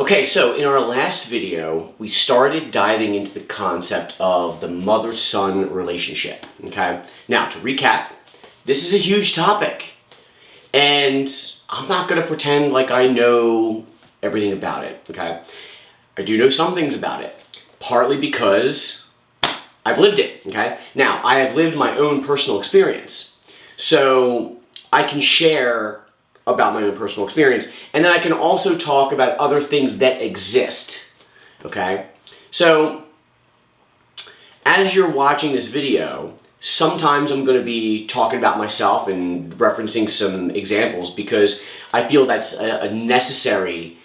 Okay, so in our last video, we started diving into the concept of the mother-son relationship, okay? Now, to recap, this is a huge topic, and I'm not going to pretend like I know everything about it, okay? I do know some things about it, partly because I've lived it, okay? Now, I have lived my own personal experience, so I can share about my own personal experience, and then I can also talk about other things that exist, okay? So, as you're watching this video, sometimes I'm going to be talking about myself and referencing some examples because I feel that's a necessary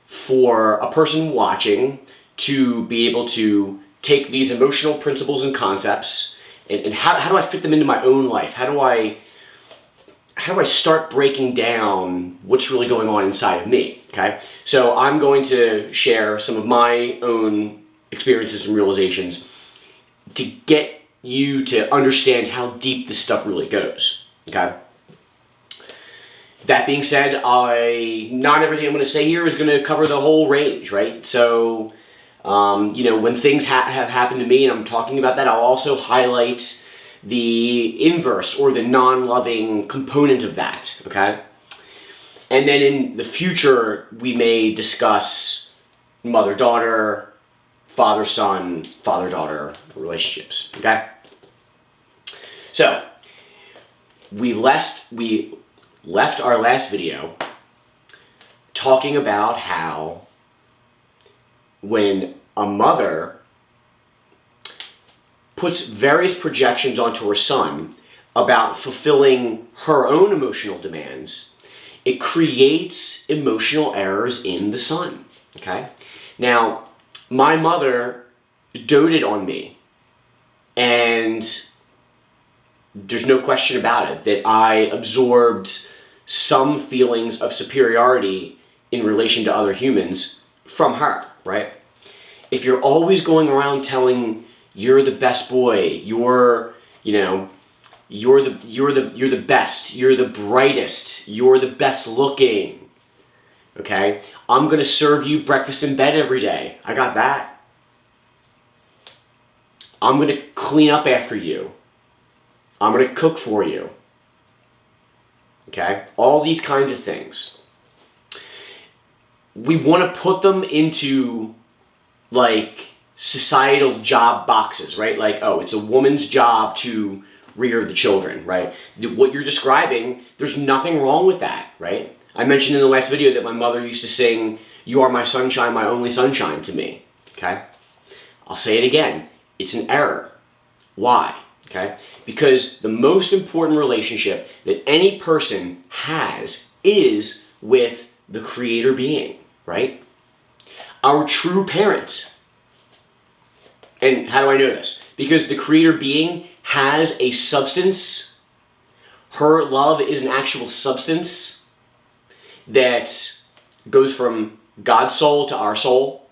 for a person watching to be able to take these emotional principles and concepts and how do I fit them into my own life? How do I start breaking down what's really going on inside of me, okay? So I'm going to share some of my own experiences and realizations to get you to understand how deep this stuff really goes, okay? That being said, not everything I'm going to say here is going to cover the whole range, right? So, when things have happened to me and I'm talking about that, I'll also highlight the inverse or the non-loving component of that, okay? And then in the future, we may discuss mother-daughter, father-son, father-daughter relationships, okay? So, we left our last video talking about how when a mother puts various projections onto her son about fulfilling her own emotional demands, it creates emotional errors in the son, okay? Now, my mother doted on me, and there's no question about it that I absorbed some feelings of superiority in relation to other humans from her, right? If you're always going around telling you're the best boy, you're the best, you're the brightest, you're the best looking, okay? I'm going to serve you breakfast in bed every day. I got that. I'm going to clean up after you. I'm going to cook for you. Okay? All these kinds of things. We want to put them into, like, societal job boxes, right? Like, oh, it's a woman's job to rear the children, right? What you're describing, there's nothing wrong with that, right? I mentioned in the last video that my mother used to sing, "You are my sunshine, my only sunshine" to me, okay? I'll say it again. It's an error. Why? Okay? Because the most important relationship that any person has is with the Creator being, right? Our true parent. And how do I know this? Because the Creator being has a substance. Her love is an actual substance that goes from God's soul to our soul.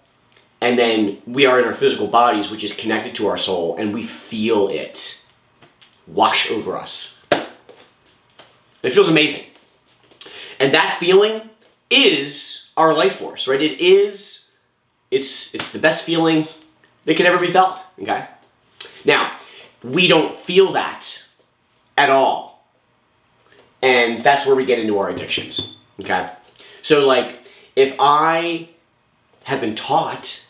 And then we are in our physical bodies, which is connected to our soul, and we feel it wash over us. It feels amazing. And that feeling is our life force, right? It's the best feeling that can ever be felt, okay? Now, we don't feel that at all. And that's where we get into our addictions, okay? So, like, if I have been taught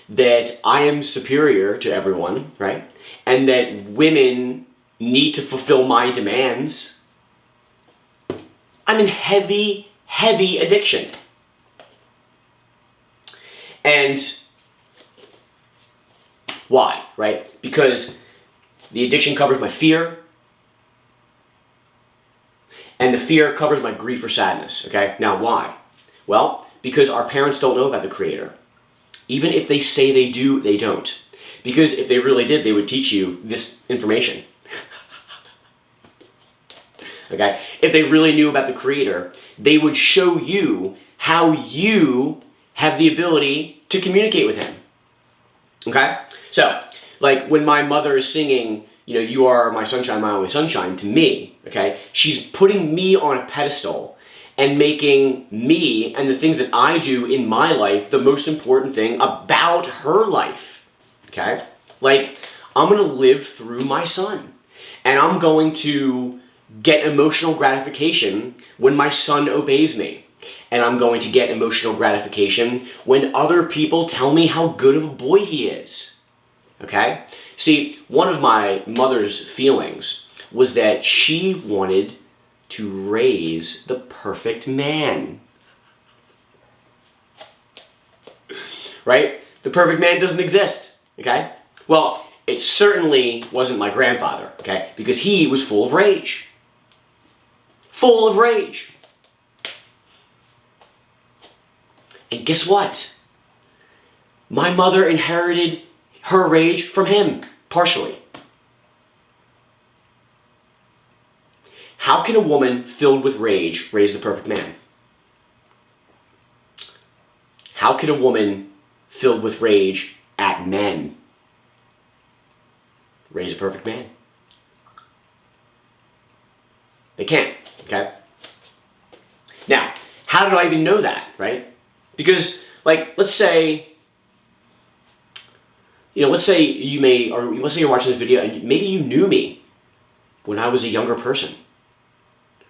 that I am superior to everyone, right? And that women need to fulfill my demands, I'm in heavy, heavy addiction. And why, right? Because the addiction covers my fear, and the fear covers my grief or sadness, okay? Now, why? Well, because our parents don't know about the Creator. Even if they say they do, they don't. Because if they really did, they would teach you this information. Okay? If they really knew about the Creator, they would show you how you have the ability to communicate with Him. Okay? So, like when my mother is singing, "You are my sunshine, my only sunshine" to me, okay? She's putting me on a pedestal and making me and the things that I do in my life the most important thing about her life. Okay? Like, I'm going to live through my son. And I'm going to get emotional gratification when my son obeys me. And I'm going to get emotional gratification when other people tell me how good of a boy he is. Okay? See, one of my mother's feelings was that she wanted to raise the perfect man. Right? The perfect man doesn't exist. Okay? Well, it certainly wasn't my grandfather, okay? Because he was full of rage. Full of rage. And guess what? My mother inherited her rage from him, partially. How can a woman filled with rage raise the perfect man? How can a woman filled with rage at men raise a perfect man? They can't, okay? Now, how did I even know that, right? Because, like, let's say you're watching this video and maybe you knew me when I was a younger person.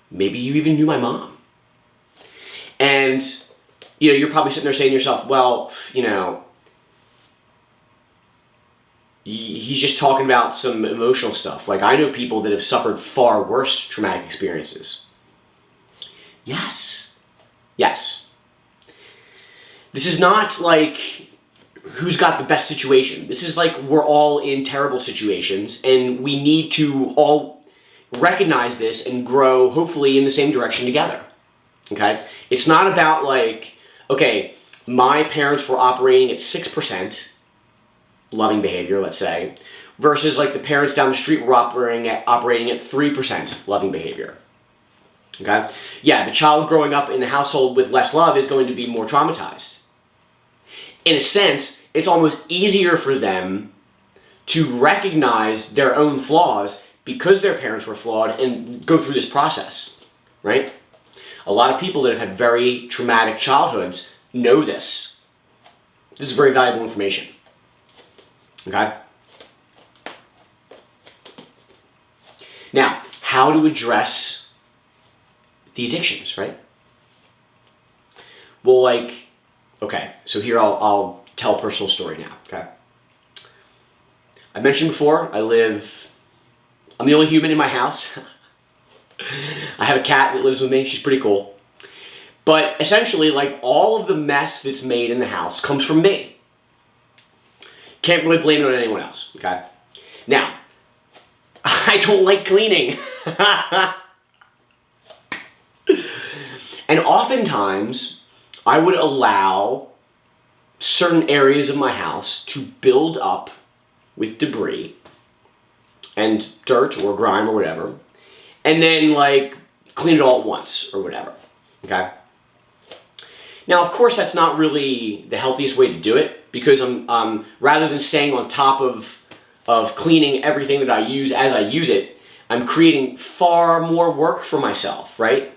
Maybe you even knew my mom. And, you're probably sitting there saying to yourself, well, he's just talking about some emotional stuff. Like, I know people that have suffered far worse traumatic experiences. Yes. Yes. This is not like who's got the best situation. This is like we're all in terrible situations, and we need to all recognize this and grow, hopefully, in the same direction together. Okay? It's not about like, okay, my parents were operating at 6% loving behavior, let's say, versus like the parents down the street were operating at 3% loving behavior. Okay? Yeah, the child growing up in the household with less love is going to be more traumatized. In a sense, it's almost easier for them to recognize their own flaws because their parents were flawed and go through this process, right? A lot of people that have had very traumatic childhoods know this. This is very valuable information. Okay? Now, how to address the addictions, right? Well, like, okay, so here I'll tell a personal story now, okay? I mentioned before, I'm the only human in my house. I have a cat that lives with me. She's pretty cool. But essentially, like, all of the mess that's made in the house comes from me. Can't really blame it on anyone else, okay? Now, I don't like cleaning. And oftentimes, I would allow certain areas of my house to build up with debris and dirt or grime or whatever, and then, like, clean it all at once or whatever, okay? Now, of course, that's not really the healthiest way to do it, because I'm rather than staying on top of cleaning everything that I use as I use it, I'm creating far more work for myself, right?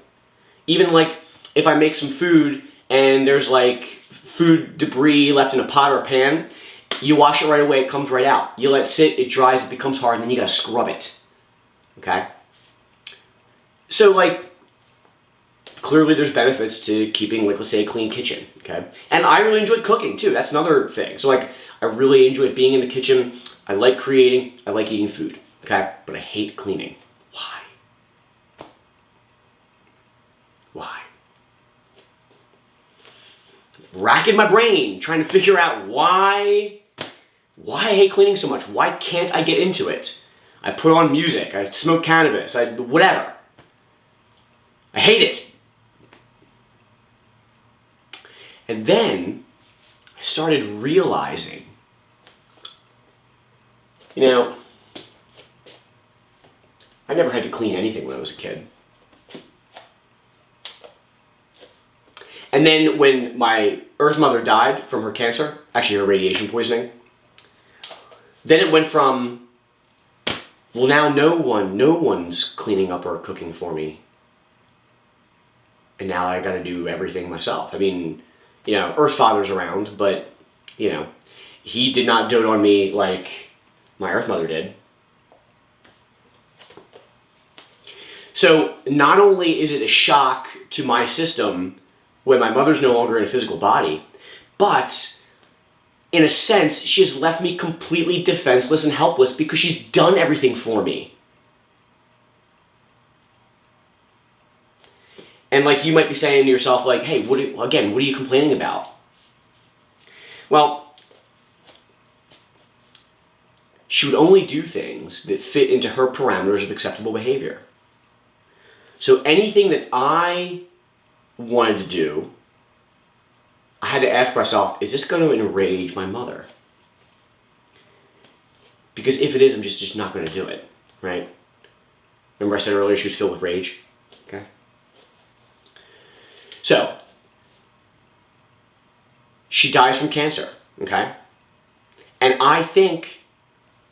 Even, like, if I make some food and there's, like, food debris left in a pot or a pan, you wash it right away, it comes right out. You let it sit, it dries, it becomes hard, and then you gotta scrub it, okay? So, like, clearly there's benefits to keeping, like, let's say, a clean kitchen, okay? And I really enjoy cooking, too. That's another thing. So, like, I really enjoy being in the kitchen. I like creating. I like eating food, okay? But I hate cleaning. Why? Why? Racking my brain, trying to figure out why I hate cleaning so much. Why can't I get into it? I put on music. I smoke cannabis. Whatever. I hate it. And then I started realizing, I never had to clean anything when I was a kid. And then when my Earth mother died from her cancer, actually her radiation poisoning, then it went from, well, now no one's cleaning up or cooking for me. and now I got to do everything myself. I mean, Earth Father's around, but, he did not dote on me like my Earth Mother did. So not only is it a shock to my system when my mother's no longer in a physical body, but in a sense, she has left me completely defenseless and helpless because she's done everything for me. And like you might be saying to yourself, like, hey, what are you complaining about? Well, she would only do things that fit into her parameters of acceptable behavior. So anything that I wanted to do, I had to ask myself, is this going to enrage my mother? Because if it is, I'm just not going to do it, right? Remember I said earlier she was filled with rage? Okay. So, she dies from cancer, okay? And I think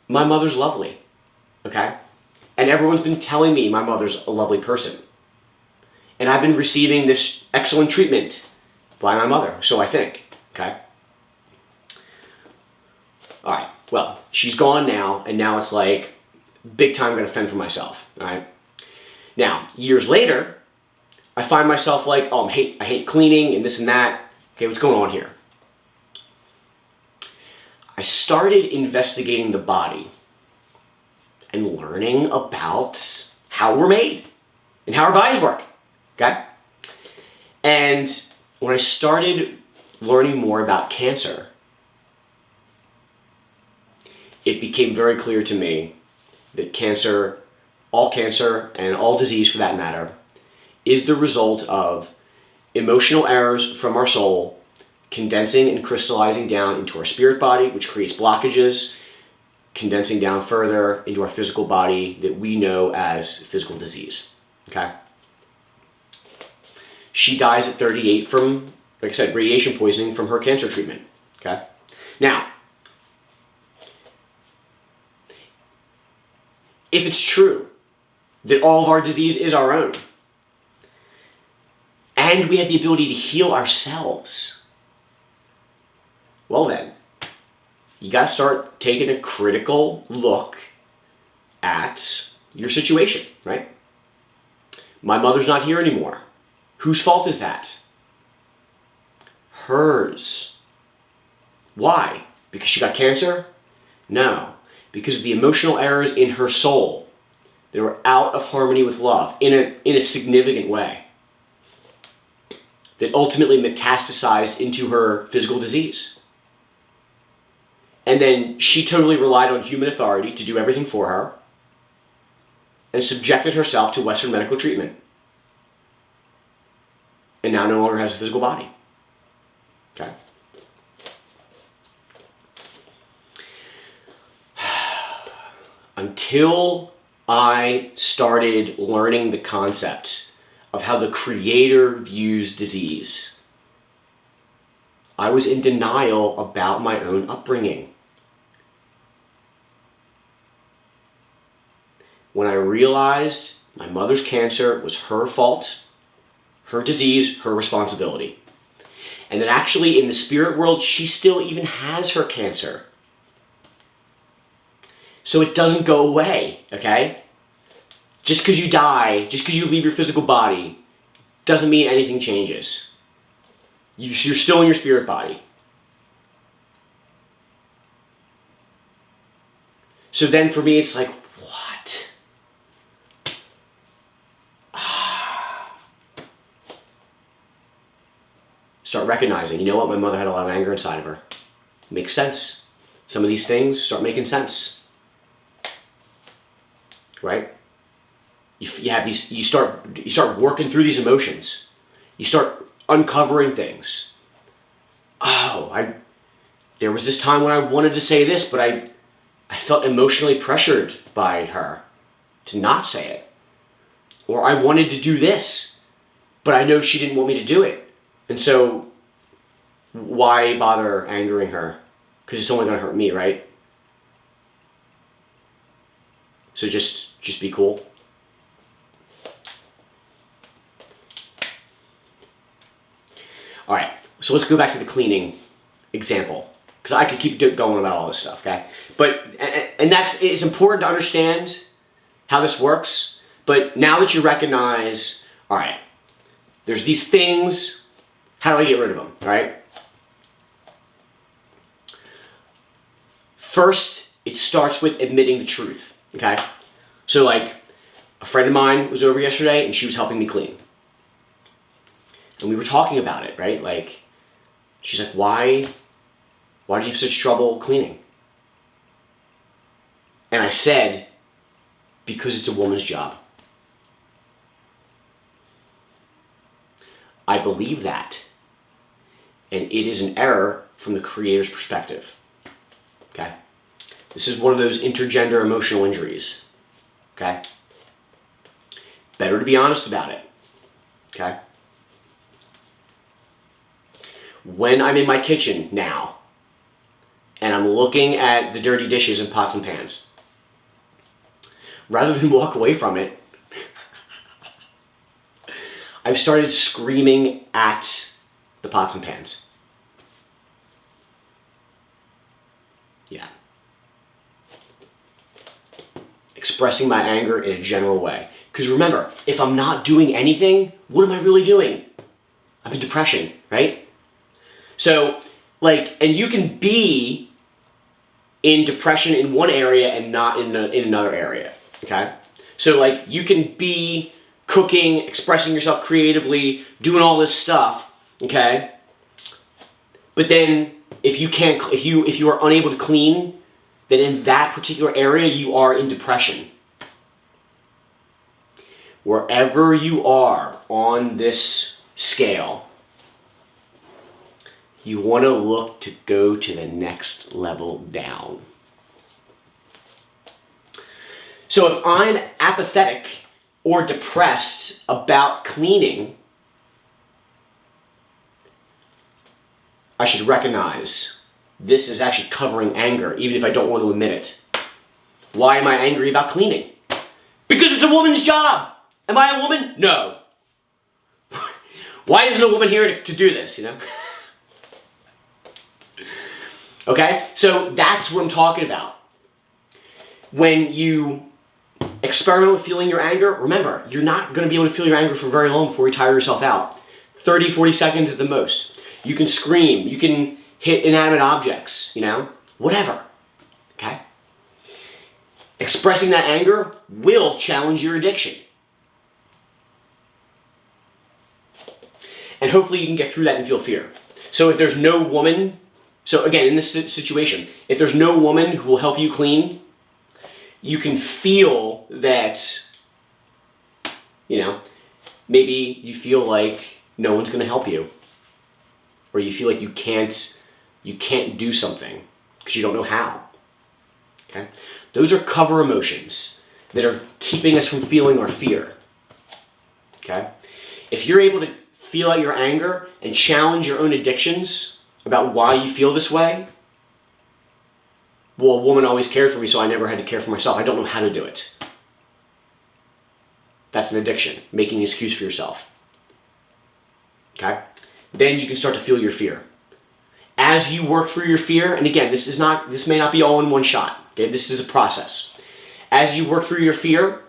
my mother's lovely, okay? And everyone's been telling me my mother's a lovely person. And I've been receiving this excellent treatment by my mother, so I think, okay? All right, well, she's gone now, and now it's like, big time I'm gonna fend for myself, all right? Now, years later, I find myself like, I hate cleaning and this and that. Okay, what's going on here? I started investigating the body and learning about how we're made and how our bodies work, okay? And when I started learning more about cancer, it became very clear to me that cancer, and all disease for that matter, is the result of emotional errors from our soul condensing and crystallizing down into our spirit body, which creates blockages, condensing down further into our physical body that we know as physical disease, okay? She dies at 38 from, like I said, radiation poisoning from her cancer treatment, okay? Now, if it's true that all of our disease is our own, and we have the ability to heal ourselves, well then, you gotta start taking a critical look at your situation, right? My mother's not here anymore. Whose fault is that? Hers. Why? Because she got cancer? No. Because of the emotional errors in her soul. They were out of harmony with love in a significant way that ultimately metastasized into her physical disease. And then she totally relied on human authority to do everything for her and subjected herself to Western medical treatment. And now no longer has a physical body. Okay? Until I started learning the concept of how the Creator views disease, I was in denial about my own upbringing. When I realized my mother's cancer was her fault, her disease, her responsibility, and that actually in the spirit world, she still even has her cancer. So it doesn't go away, okay? Just because you die, just because you leave your physical body, doesn't mean anything changes. You're still in your spirit body. So then for me, it's like, what? Start recognizing, you know what, my mother had a lot of anger inside of her. Makes sense. Some of these things start making sense. Right? You have these. You start working through these emotions. You start uncovering things. There was this time when I wanted to say this, but I felt emotionally pressured by her to not say it. Or I wanted to do this, but I know she didn't want me to do it. And so, why bother angering her? Because it's only going to hurt me, right? So just be cool. All right, so let's go back to the cleaning example, because I could keep going about all this stuff, okay? But, and it's important to understand how this works, but now that you recognize, all right, there's these things, how do I get rid of them, all right? First, it starts with admitting the truth, okay? So like, a friend of mine was over yesterday and she was helping me clean. And we were talking about it, right? Like, she's like, why do you have such trouble cleaning? And I said, because it's a woman's job. I believe that. And it is an error from the creator's perspective. Okay? This is one of those intergender emotional injuries. Okay? Better to be honest about it. Okay? When I'm in my kitchen now, and I'm looking at the dirty dishes and pots and pans, rather than walk away from it, I've started screaming at the pots and pans. Yeah. Expressing my anger in a general way. Because remember, if I'm not doing anything, what am I really doing? I'm in depression, right? So, like, and you can be in depression in one area and not in another area, okay? So, like, you can be cooking, expressing yourself creatively, doing all this stuff, okay? But then, if you are unable to clean, then in that particular area, you are in depression. Wherever you are on this scale, you want to look to go to the next level down. So if I'm apathetic or depressed about cleaning, I should recognize this is actually covering anger, even if I don't want to admit it. Why am I angry about cleaning? Because it's a woman's job. Am I a woman? No. Why isn't a woman here to do this, you know? Okay? So that's what I'm talking about. When you experiment with feeling your anger, remember, you're not going to be able to feel your anger for very long before you tire yourself out. 30, 40 seconds at the most. You can scream. You can hit inanimate objects, you know? Whatever. Okay? Expressing that anger will challenge your addiction. And hopefully you can get through that and feel fear. So if there's no woman, so again, in this situation, if there's no woman who will help you clean, you can feel that, you know, maybe you feel like no one's going to help you. Or you feel like you can't do something because you don't know how. Okay? Those are cover emotions that are keeping us from feeling our fear. Okay? If you're able to feel out your anger and challenge your own addictions about why you feel this way, well, a woman always cared for me, so I never had to care for myself. I don't know how to do it. That's an addiction, making an excuse for yourself. Okay? Then you can start to feel your fear. As you work through your fear, and again, this may not be all in one shot. Okay? This is a process. As you work through your fear,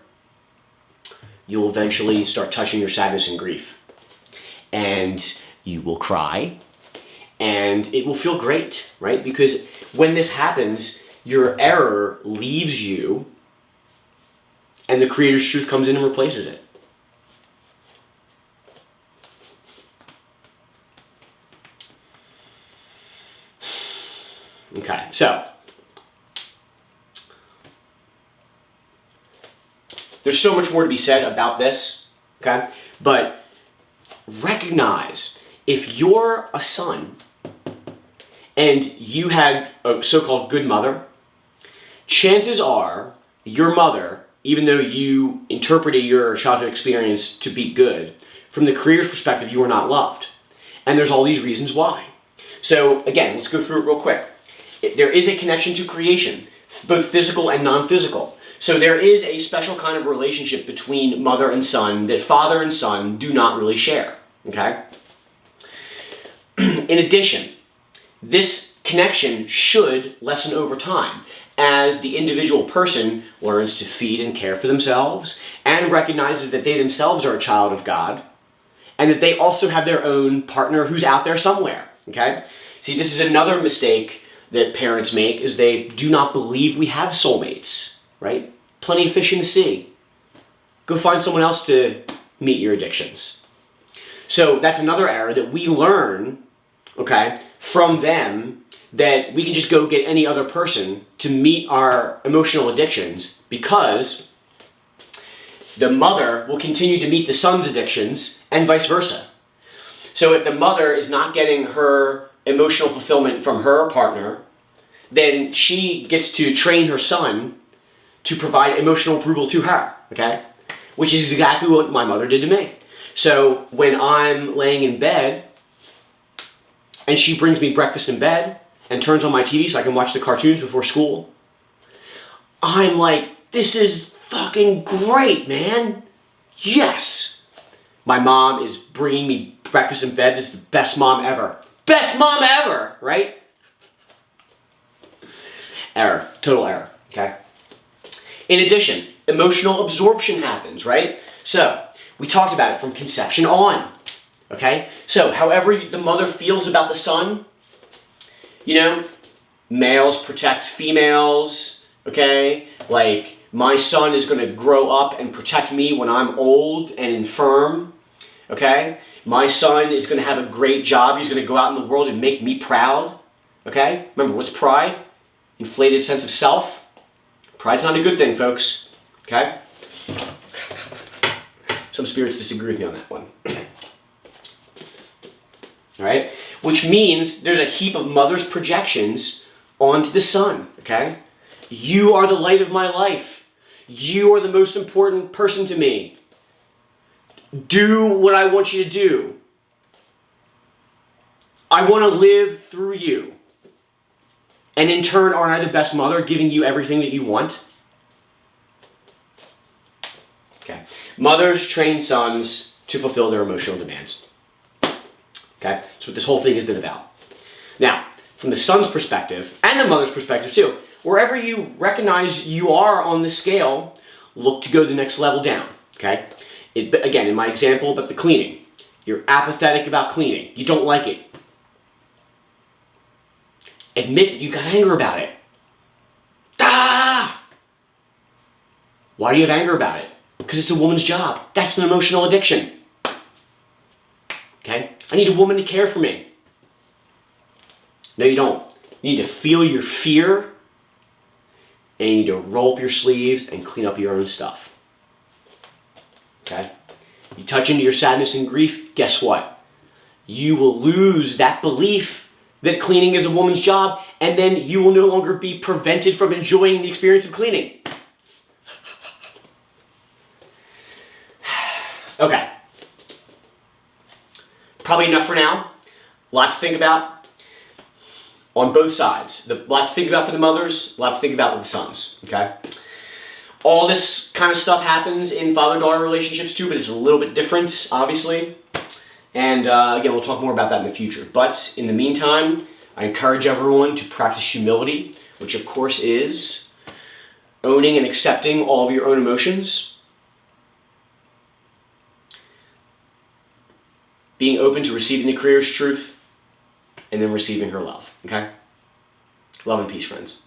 you'll eventually start touching your sadness and grief. And you will cry, and it will feel great, right? Because when this happens, your error leaves you, and the Creator's truth comes in and replaces it. Okay, so there's so much more to be said about this, okay? But recognize, if you're a son and you had a so-called good mother, chances are your mother, even though you interpreted your childhood experience to be good, from the Creator's perspective, you were not loved. And there's all these reasons why. So again, let's go through it real quick. There is a connection to creation, both physical and non-physical. So there is a special kind of relationship between mother and son that father and son do not really share. Okay? In addition, this connection should lessen over time as the individual person learns to feed and care for themselves and recognizes that they themselves are a child of God and that they also have their own partner who's out there somewhere, okay? See, this is another mistake that parents make, is they do not believe we have soulmates, right? Plenty of fish in the sea. Go find someone else to meet your addictions. So that's another error that we learn, okay, from them, that we can just go get any other person to meet our emotional addictions because the mother will continue to meet the son's addictions and vice versa. So if the mother is not getting her emotional fulfillment from her partner, then she gets to train her son to provide emotional approval to her, okay? Which is exactly what my mother did to me. So when I'm laying in bed and she brings me breakfast in bed and turns on my TV so I can watch the cartoons before school, I'm like, this is fucking great, man. Yes. My mom is bringing me breakfast in bed. This is the best mom ever. Best mom ever, right? Error. Total error, okay? In addition, emotional absorption happens, right? So, we talked about it from conception on, okay? So, however the mother feels about the son, you know, males protect females, okay? Like, my son is going to grow up and protect me when I'm old and infirm, okay? My son is going to have a great job. He's going to go out in the world and make me proud, okay? Remember, what's pride? Inflated sense of self. Pride's not a good thing, folks, okay? Some spirits disagree with me on that one. All right? Which means there's a heap of mother's projections onto the son, okay? You are the light of my life. You are the most important person to me. Do what I want you to do. I want to live through you. And in turn, aren't I the best mother, giving you everything that you want? Okay. Mothers train sons to fulfill their emotional demands. Okay? That's what this whole thing has been about. Now, from the son's perspective, and the mother's perspective too, wherever you recognize you are on the scale, look to go the next level down. Okay? Again, in my example about the cleaning, you're apathetic about cleaning. You don't like it. Admit that you got anger about it. Ah! Why do you have anger about it? Because it's a woman's job. That's an emotional addiction. Okay? I need a woman to care for me. No, you don't. You need to feel your fear, and you need to roll up your sleeves and clean up your own stuff. Okay? You touch into your sadness and grief, guess what? You will lose that belief that cleaning is a woman's job, and then you will no longer be prevented from enjoying the experience of cleaning. Okay. Probably enough for now. A lot to think about on both sides. A lot to think about for the mothers, a lot to think about with the sons, okay? All this kind of stuff happens in father-daughter relationships too, but it's a little bit different, obviously. And again, we'll talk more about that in the future. But in the meantime, I encourage everyone to practice humility, which of course is owning and accepting all of your own emotions, being open to receiving the Creator's truth, and then receiving her love. Okay? Love and peace, friends.